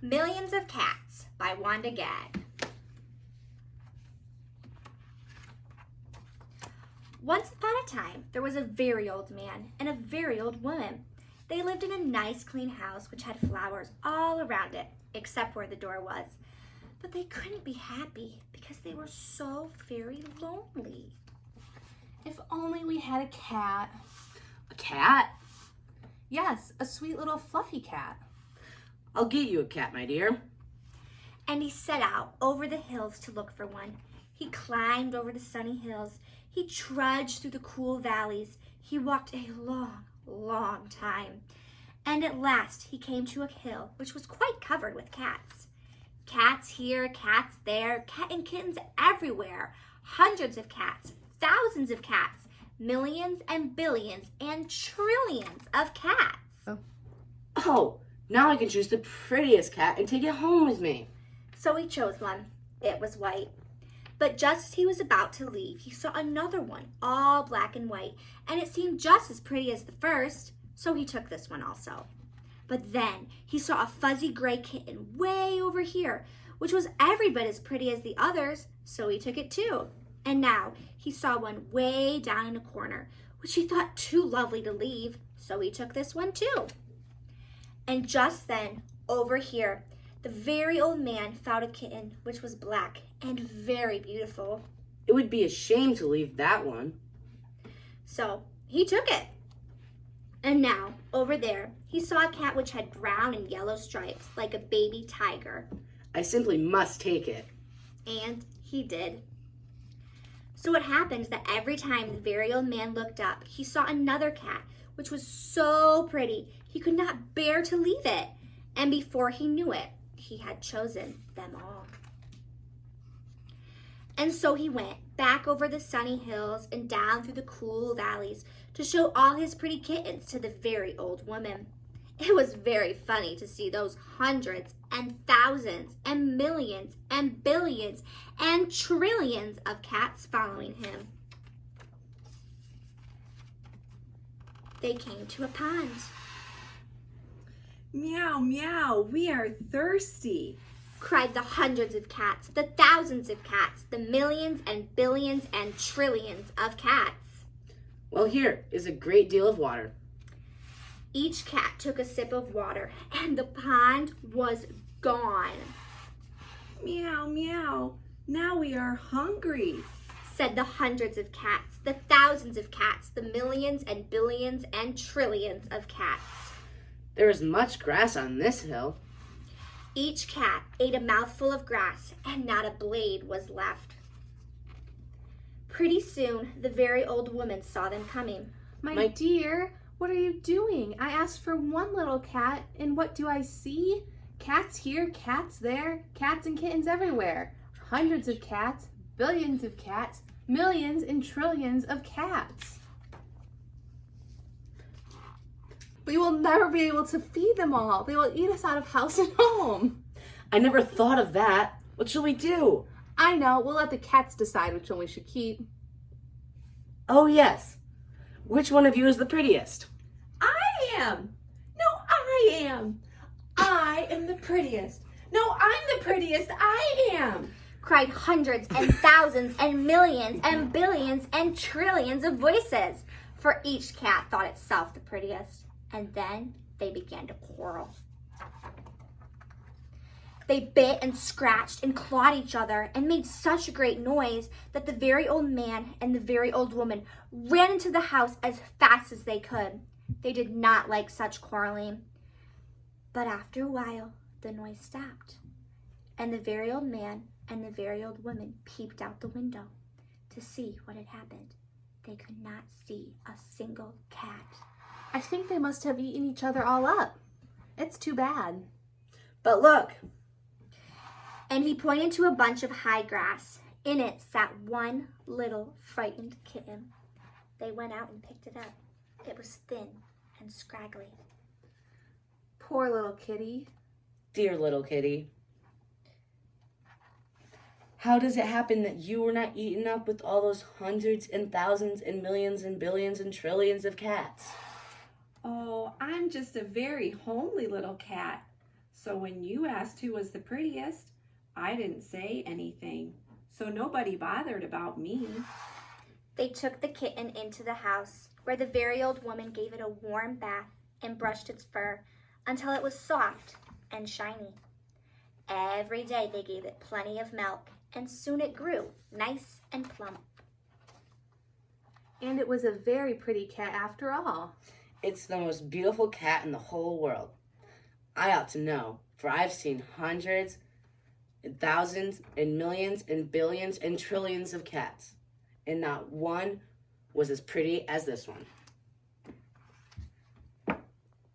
Millions of Cats by Wanda. Once upon a time, there was a very old man and a very old woman. They lived in a nice, clean house which had flowers all around it, except where the door was. But they couldn't be happy because they were so very lonely. If only we had a cat. A cat? Yes, a sweet little fluffy cat. I'll get you a cat, my dear. And he set out over the hills to look for one. He climbed over the sunny hills. He trudged through the cool valleys. He walked a long, long time. And at last he came to a hill which was quite covered with cats. Cats here, cats there, cat and kittens everywhere. Hundreds of cats, thousands of cats, millions and billions and trillions of cats. Oh, now I can choose the prettiest cat and take it home with me. So he chose one. It was white. But just as he was about to leave, he saw another one, all black and white, and it seemed just as pretty as the first, so he took this one also. But then he saw a fuzzy gray kitten way over here, which was every bit as pretty as the others, so he took it too. And now he saw one way down in a corner, which he thought too lovely to leave, so he took this one too. And just then, over here, the very old man found a kitten which was black and very beautiful. It would be a shame to leave that one. So he took it. And now, over there, he saw a cat which had brown and yellow stripes like a baby tiger. I simply must take it. And he did. So it happened that every time the very old man looked up, he saw another cat which was so pretty he could not bear to leave it. And before he knew it, he had chosen them all. And so he went back over the sunny hills and down through the cool valleys to show all his pretty kittens to the very old woman. It was very funny to see those hundreds and thousands and millions and billions and trillions of cats following him. They came to a pond. Meow, meow, we are thirsty, cried the hundreds of cats, the thousands of cats, the millions and billions and trillions of cats. Well, here is a great deal of water. Each cat took a sip of water, and the pond was gone. Meow, meow, now we are hungry, said the hundreds of cats, the thousands of cats, the millions and billions and trillions of cats. There is much grass on this hill. Each cat ate a mouthful of grass, and not a blade was left. Pretty soon, the very old woman saw them coming. My dear, what are you doing? I asked for one little cat, and what do I see? Cats here, cats there, cats and kittens everywhere. Hundreds of cats, billions of cats, millions and trillions of cats. We will never be able to feed them all. They will eat us out of house and home. I never thought of that. What shall we do? I know, we'll let the cats decide which one we should keep. Oh, yes. Which one of you is the prettiest? I am. No, I am. I am the prettiest. No, I'm the prettiest. I am, cried hundreds and thousands and millions and billions and trillions of voices, for each cat thought itself the prettiest. And then they began to quarrel. They bit and scratched and clawed each other and made such a great noise that the very old man and the very old woman ran into the house as fast as they could. They did not like such quarreling. But after a while, the noise stopped, and the very old man and the very old woman peeped out the window to see what had happened. They could not see a single cat. I think they must have eaten each other all up. It's too bad. But look. And he pointed to a bunch of high grass. In it sat one little frightened kitten. They went out and picked it up. It was thin and scraggly. Poor little kitty. Dear little kitty. How does it happen that you were not eaten up with all those hundreds and thousands and millions and billions and trillions of cats? Oh, I'm just a very homely little cat. So when you asked who was the prettiest, I didn't say anything. So nobody bothered about me. They took the kitten into the house, where the very old woman gave it a warm bath and brushed its fur until it was soft and shiny. Every day they gave it plenty of milk, and soon it grew nice and plump. And it was a very pretty cat after all. It's the most beautiful cat in the whole world. I ought to know, for I've seen hundreds and thousands and millions and billions and trillions of cats, and not one was as pretty as this one.